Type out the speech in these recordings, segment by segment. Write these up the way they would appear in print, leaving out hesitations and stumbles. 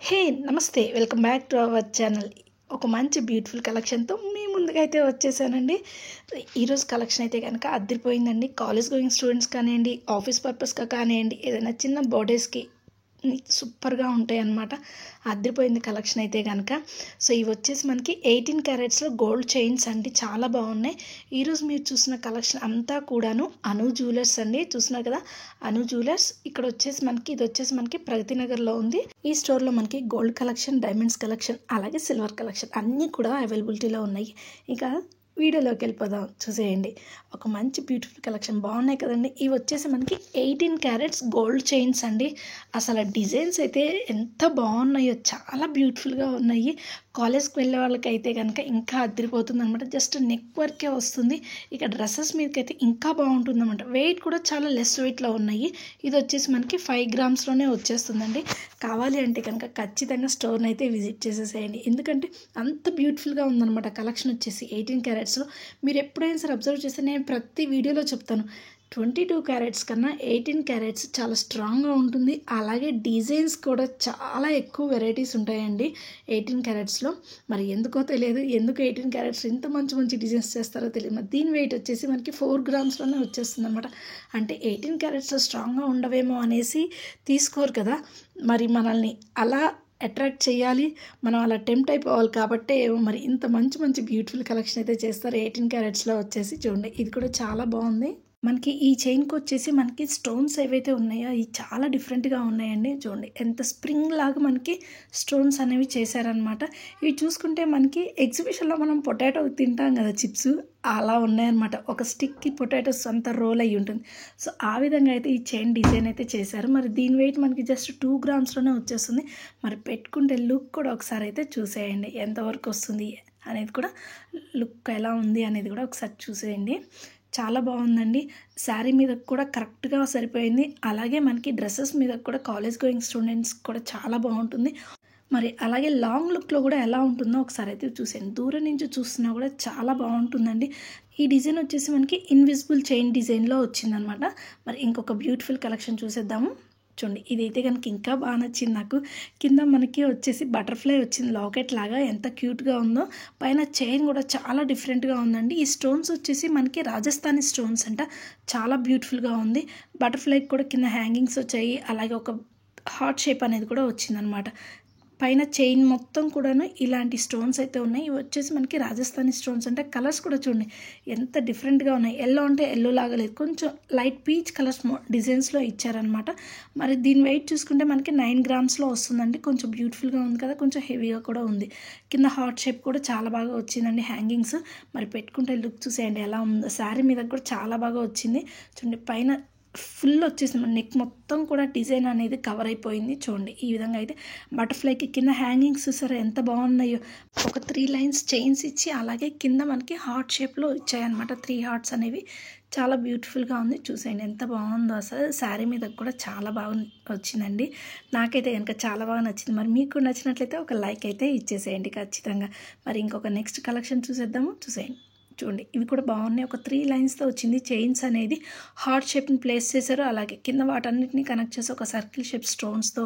హే! నమస్తే. Welcome back to our channel. ఒక మంచి బ్యూటిఫుల్ కలెక్షన్‌తో మీ ముందుకైతే వచ్చేసానండి. ఈరోజు కలెక్షన్ అయితే గనక అద్దిరిపోయిందండి. కాలేజ్ గోయింగ్ స్టూడెంట్స్ కానియండి, ఆఫీస్ పర్పస్‌గా కానియండి, ఏదైనా చిన్న బర్త్‌డేస్‌కి సూపర్‌గా ఉంటాయన్నమాట. అద్దిరిపోయింది కలెక్షన్ అయితే గనక. సో, ఇవొచ్చేసి మనకి 18 క్యారెట్స్‌లో గోల్డ్ చైన్స్ అండి. చాలా బాగున్నాయి. ఈరోజు మీరు చూసిన కలెక్షన్ అంతా కూడాను అను జ్యువెలర్స్ అండి. చూస్తున్నారు కదా! అను జ్యువెలర్స్. ఇదొచ్చేసి మనకి ప్రగతి నగర్‌లో ఉంది. ఈ స్టోర్‌లో మనకి గోల్డ్ కలెక్షన్, డైమండ్స్ కలెక్షన్, అలాగే సిల్వర్ కలెక్షన్ అన్నీ కూడా అవైలబిలిటీలో ఉన్నాయి. ఇక వీడియోలోకి వెళ్ళిపోదాం. చూసేయండి. ఒక మంచి బ్యూటిఫుల్ కలెక్షన్ బాగున్నాయి కదండి. ఇవి వచ్చేసి మనకి 18 క్యారెట్స్ గోల్డ్ చైన్స్ అండి. అసలు డిజైన్స్ అయితే ఎంత బాగున్నాయో, చాలా బ్యూటిఫుల్గా ఉన్నాయి. కాలేజ్కి వెళ్ళే వాళ్ళకైతే కనుక ఇంకా అదిరిపోతుంది అనమాట. జస్ట్ నెక్ వర్కే వస్తుంది. ఇక డ్రెస్సెస్ మీదకైతే ఇంకా బాగుంటుంది అనమాట. వెయిట్ కూడా చాలా లెస్ వెయిట్లో ఉన్నాయి. ఇది వచ్చేసి మనకి 5 గ్రామ్స్లోనే వచ్చేస్తుందండి. కావాలి అంటే కనుక ఖచ్చితంగా స్టోర్ని అయితే విజిట్ చేసేసేయండి. ఎందుకంటే అంత బ్యూటిఫుల్గా ఉందన్నమాట కలెక్షన్ వచ్చేసి 18 క్యారెట్స్లో. మీరు ఎప్పుడైనా సరే అబ్జర్వ్ చేస్తే నేను ప్రతి వీడియోలో చెప్తాను, 22 క్యారెట్స్ కన్నా 18 క్యారెట్స్ చాలా స్ట్రాంగ్గా ఉంటుంది. అలాగే డిజైన్స్ కూడా చాలా ఎక్కువ వెరైటీస్ ఉంటాయండి 18 క్యారెట్స్లో. మరి ఎందుకో తెలియదు, ఎందుకు 18 క్యారెట్స్ ఇంత మంచి మంచి డిజైన్స్ చేస్తారో తెలియదు. మరి దీని వెయిట్ వచ్చేసి మనకి 4 గ్రామ్స్లోనే వచ్చేస్తుంది అనమాట. అంటే 18 క్యారెట్స్ స్ట్రాంగ్గా ఉండవేమో అనేసి తీసుకోరు కదా. మరి మనల్ని అలా అట్రాక్ట్ చేయాలి, మనం అలా టెంప్ట్ అయిపోవాలి కాబట్టే మరి ఇంత మంచి మంచి బ్యూటిఫుల్ కలెక్షన్ అయితే చేస్తారు 18 క్యారెట్స్లో వచ్చేసి. చూడండి, ఇది కూడా చాలా బాగుంది. మనకి ఈ చైన్కి వచ్చేసి మనకి స్టోన్స్ ఏవైతే ఉన్నాయో అవి చాలా డిఫరెంట్గా ఉన్నాయండి. చూడండి, ఎంత స్ప్రింగ్ లాగా మనకి స్టోన్స్ అనేవి చేశారనమాట. ఇవి చూసుకుంటే మనకి ఎగ్జిబిషన్లో మనం పొటాటో తింటాం కదా, చిప్స్, అలా ఉన్నాయన్నమాట. ఒక స్టిక్కి పొటాటోస్ అంతా రోల్ అయ్యి ఉంటుంది. సో ఆ విధంగా అయితే ఈ చైన్ డిజైన్ అయితే చేశారు. మరి దీని వెయిట్ మనకి జస్ట్ 2 గ్రామ్స్లోనే వచ్చేస్తుంది. మరి పెట్టుకుంటే లుక్ కూడా ఒకసారి అయితే చూసేయండి, ఎంతవరకు వస్తుంది అనేది కూడా, లుక్ ఎలా ఉంది అనేది కూడా ఒకసారి చూసేయండి. చాలా బాగుందండి. శారీ మీద కూడా కరెక్ట్గా సరిపోయింది. అలాగే మనకి డ్రెస్సెస్ మీద కూడా కాలేజ్ గోయింగ్ స్టూడెంట్స్ కూడా చాలా బాగుంటుంది. మరి అలాగే లాంగ్ లుక్లో కూడా ఎలా ఉంటుందో ఒకసారి అయితే చూసేయండి. దూరం నుంచి చూస్తున్నా కూడా చాలా బాగుంటుందండి. ఈ డిజైన్ వచ్చేసి మనకి ఇన్విజిబుల్ చైన్ డిజైన్లో వచ్చిందనమాట. మరి ఇంకొక బ్యూటిఫుల్ కలెక్షన్ చూసేద్దాము. చూడండి, ఇదైతే కనుక ఇంకా బాగా నచ్చింది నాకు. కింద మనకి వచ్చేసి బటర్ఫ్లై వచ్చింది, లాకెట్ లాగా, ఎంత క్యూట్గా ఉందో. పైన చైన్ కూడా చాలా డిఫరెంట్గా ఉందండి. ఈ స్టోన్స్ వచ్చేసి మనకి రాజస్థానీ స్టోన్స్ అంట. చాలా బ్యూటిఫుల్గా ఉంది. బటర్ఫ్లైకి కూడా కింద హ్యాంగింగ్స్ వచ్చాయి. అలాగే ఒక హార్ట్ షేప్ అనేది కూడా వచ్చిందనమాట. పైన చైన్ మొత్తం కూడాను ఇలాంటి స్టోన్స్ అయితే ఉన్నాయి. ఇవి వచ్చేసి మనకి రాజస్థానీ స్టోన్స్ అంటే కలర్స్ కూడా చూడండి ఎంత డిఫరెంట్గా ఉన్నాయి. ఎల్లో అంటే ఎల్లో లాగా లేదు, కొంచెం లైట్ పీచ్ కలర్స్ డిజైన్స్లో ఇచ్చారనమాట. మరి దీని వెయిట్ చూసుకుంటే మనకి 9 గ్రామ్స్లో వస్తుందండి. కొంచెం బ్యూటిఫుల్గా ఉంది కదా, కొంచెం హెవీగా కూడా ఉంది. కింద హార్ట్ షేప్ కూడా చాలా బాగా వచ్చిందండి హ్యాంగింగ్స్. మరి పెట్టుకుంటే లుక్ చూసేయండి ఎలా ఉందో. శారీ మీద కూడా చాలా బాగా వచ్చింది. చూడండి, పైన ఫుల్ వచ్చేసింది, నెక్ మొత్తం కూడా డిజైన్ అనేది కవర్ అయిపోయింది. చూడండి, ఈ విధంగా అయితే బటర్ఫ్లైకి కింద హ్యాంగింగ్స్ చూసారా ఎంత బాగున్నాయో. ఒక 3 లైన్స్ చైన్స్ ఇచ్చి అలాగే కింద మనకి హార్ట్ షేప్లో ఇచ్చాయన్నమాట. 3 హార్ట్స్ అనేవి చాలా బ్యూటిఫుల్గా ఉంది. చూసేయండి ఎంత బాగుందో. అసలు శారీ మీద కూడా చాలా బాగా వచ్చిందండి. నాకైతే కనుక చాలా బాగా నచ్చింది. మరి మీకు నచ్చినట్లయితే ఒక లైక్ అయితే ఇచ్చేసేయండి ఖచ్చితంగా. మరి ఇంకొక నెక్స్ట్ కలెక్షన్ చూసేద్దాము. చూసేయండి. చూడండి, ఇవి కూడా బాగున్నాయి. ఒక 3 లైన్స్తో వచ్చింది. చైన్స్ అనేది హార్ట్ షేప్ని ప్లేస్ చేశారు. అలాగే కింద వాటన్నిటిని కనెక్ట్ చేసి ఒక సర్కిల్ షేప్ స్టోన్స్తో,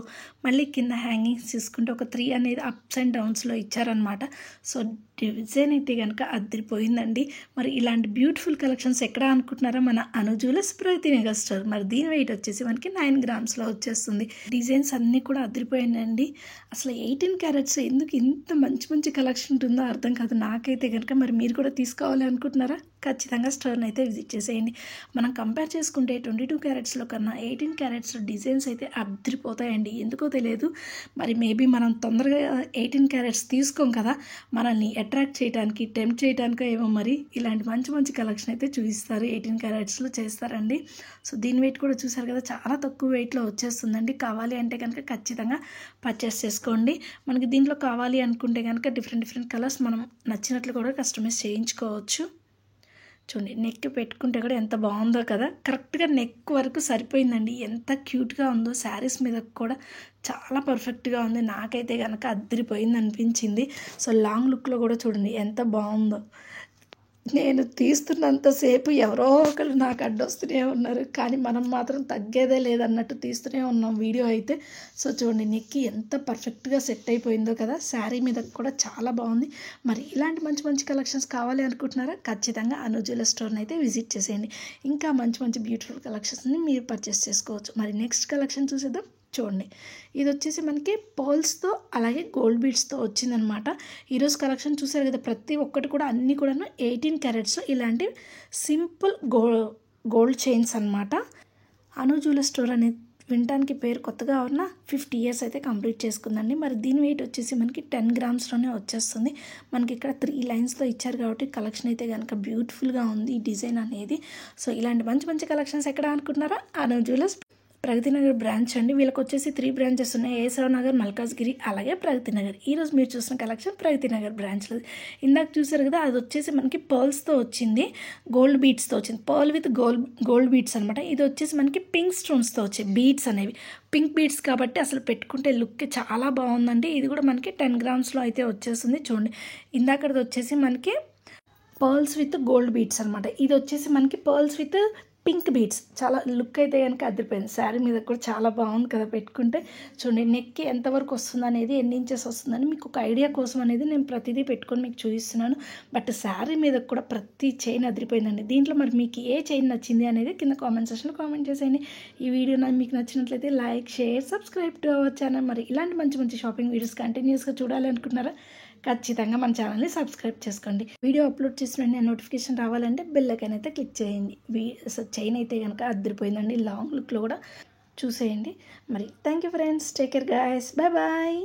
మళ్ళీ కింద హ్యాంగింగ్స్ తీసుకుంటే ఒక 3 అనేది అప్స్ అండ్ డౌన్స్లో ఇచ్చారనమాట. సో డిజైన్ అయితే కనుక అదిరిపోయిందండి. మరి ఇలాంటి బ్యూటిఫుల్ కలెక్షన్స్ ఎక్కడ అనుకుంటున్నారా, మన అను జ్యువెలర్స్ ప్రగతి నగర్ స్టోర్. మరి దీని వెయిట్ వచ్చేసి మనకి 9 గ్రామ్స్లో వచ్చేస్తుంది. డిజైన్స్ అన్నీ కూడా అదిరిపోయిందండి. అసలు 18 క్యారెట్స్ ఎందుకు ఇంత మంచి మంచి కలెక్షన్ ఉంటుందో అర్థం కాదు నాకైతే కనుక. మరి మీరు కూడా తీసుకోవాలి అనుకుంటున్నారా, ఖచ్చితంగా స్టోర్ని అయితే విజిట్ చేసేయండి. మనం కంపేర్ చేసుకుంటే 22 క్యారెట్స్లో కన్నా 18 క్యారెట్స్లో డిజైన్స్ అయితే అదిరిపోతాయండి. ఎందుకో తెలియదు, మరి మేబీ మనం తొందరగా 18 క్యారెట్స్ తీసుకోం కదా, మనల్ని అట్రాక్ట్ చేయడానికి, టెంప్ట్ చేయడానికో ఏమో మరి ఇలాంటి మంచి మంచి కలెక్షన్ అయితే చూపిస్తారు. 18 క్యారెట్స్లో చేస్తారండి. సో దీని వెయిట్ కూడా చూసారు కదా, చాలా తక్కువ వెయిట్లో వచ్చేస్తుందండి. కావాలి అంటే కనుక ఖచ్చితంగా పర్చేస్ చేసుకోండి. మనకి దీంట్లో కావాలి అనుకుంటే కనుక డిఫరెంట్ కలర్స్ మనం నచ్చినట్లు కూడా కస్టమైజ్ చేయించుకోవచ్చు. చూడండి, నెక్ పెట్టుకుంటే కూడా ఎంత బాగుందో కదా, కరెక్ట్గా నెక్ వరకు సరిపోయిందండి. ఎంత క్యూట్గా ఉందో. శారీస్ మీద కూడా చాలా పర్ఫెక్ట్గా ఉంది. నాకైతే కనుక అదిరిపోయింది అనిపించింది. సో లాంగ్ లుక్లో కూడా చూడండి ఎంత బాగుందో. నేను తీస్తున్నంతసేపు ఎవరో ఒకరు నాకు అడ్డొస్తూనే ఉన్నారు. కానీ మనం మాత్రం తగ్గేదే లేదన్నట్టు తీస్తూనే ఉన్నాం వీడియో అయితే. సో చూడండి నెక్కి ఎంత పర్ఫెక్ట్‌గా సెట్ అయిపోయిందో కదా! శారీ మీద కూడా చాలా బాగుంది. మరి ఇలాంటి మంచి మంచి కలెక్షన్స్ కావాలి అనుకుంటున్నారా? ఖచ్చితంగా అను జ్యువెలరీ స్టోర్‌ని అయితే విజిట్ చేసేయండి. ఇంకా మంచి మంచి బ్యూటిఫుల్ కలెక్షన్స్‌ని మీరు పర్చేస్ చేసుకోవచ్చు. మరి నెక్స్ట్ కలెక్షన్ చూసేద్దాం. చూడండి ఇది వచ్చేసి మనకి పర్ల్స్తో అలాగే గోల్డ్ బీడ్స్తో వచ్చిందనమాట. ఈరోజు కలెక్షన్ చూసారు కదా, ప్రతి ఒక్కటి కూడా అన్నీ కూడాను 18 క్యారెట్స్లో ఇలాంటి సింపుల్ గోల్డ్ చైన్స్ అనమాట. అను జ్యువెలరీ స్టోర్ అనేది వినటానికి పేరు కొత్తగా ఉన్న 50 ఇయర్స్ అయితే కంప్లీట్ చేసుకుందండి. మరి దీని వెయిట్ వచ్చేసి మనకి 10 గ్రామ్స్లోనే వచ్చేస్తుంది. మనకి ఇక్కడ 3 లైన్స్లో ఇచ్చారు కాబట్టి కలెక్షన్ అయితే కనుక బ్యూటిఫుల్గా ఉంది ఈ డిజైన్ అనేది. సో ఇలాంటి మంచి మంచి కలెక్షన్స్ ఎక్కడ అనుకుంటున్నారా? అను జ్యువెలర్స్ ప్రగతి నగర్ బ్రాంచ్ అండి. వీళ్ళకి వచ్చేసి 3 బ్రాంచెస్ ఉన్నాయి. ఏసరావు నగర్, మల్కాజ్గిరి అలాగే ప్రగతి నగర్. ఈరోజు మీరు చూసిన కలెక్షన్ ప్రగతి నగర్ బ్రాంచ్లో. ఇందాక చూసారు కదా, అది వచ్చేసి మనకి పర్ల్స్తో వచ్చింది, గోల్డ్ బీడ్స్తో వచ్చింది. పర్ల్ విత్ గోల్డ్ బీడ్స్ అనమాట. ఇది వచ్చేసి మనకి పింక్ స్టోన్స్తో వచ్చాయి బీడ్స్ అనేవి. పింక్ బీడ్స్ కాబట్టి అసలు పెట్టుకుంటే లుక్ చాలా బాగుందండి. ఇది కూడా మనకి 10 గ్రామ్స్లో అయితే వచ్చేస్తుంది. చూడండి ఇందాకది వచ్చేసి మనకి పర్ల్స్ విత్ గోల్డ్ బీడ్స్ అనమాట. ఇది వచ్చేసి మనకి పర్ల్స్ విత్ పింక్ బీడ్స్. చాలా లుక్ అయితే కనుక అదిరిపోయింది. శారీ మీద కూడా చాలా బాగుంది కదా పెట్టుకుంటే. చూడండి నెక్కి ఎంతవరకు వస్తుంది అనేది, ఎన్ని ఇంచెస్ వస్తుందని మీకు ఒక ఐడియా కోసం అనేది నేను ప్రతిదీ పెట్టుకొని మీకు చూపిస్తున్నాను. బట్ శారీ మీద కూడా ప్రతి చైన్ అదిరిపోయిందండి. దీంట్లో మరి మీకు ఏ చైన్ నచ్చింది అనేది కింద కామెంట్ సెక్షన్లో కామెంట్ చేసేయండి. ఈ వీడియో మీకు నచ్చినట్లయితే like, share, subscribe to our channel. మరి ఇలాంటి మంచి మంచి షాపింగ్ వీడియోస్ కంటిన్యూస్గా చూడాలి అనుకుంటున్నారా? ఖచ్చితంగా మన ఛానల్ని సబ్స్క్రైబ్ చేసుకోండి. వీడియో అప్లోడ్ చేసిన వెంటనే నోటిఫికేషన్ రావాలంటే బెల్ ఐకాన్ అయితే క్లిక్ చేయండి. చైన్ అయితే కనుక అదిరిపోయిందండి. లాంగ్ లుక్లో కూడా చూసేయండి. మరి thank you friends, take care guys, bye bye.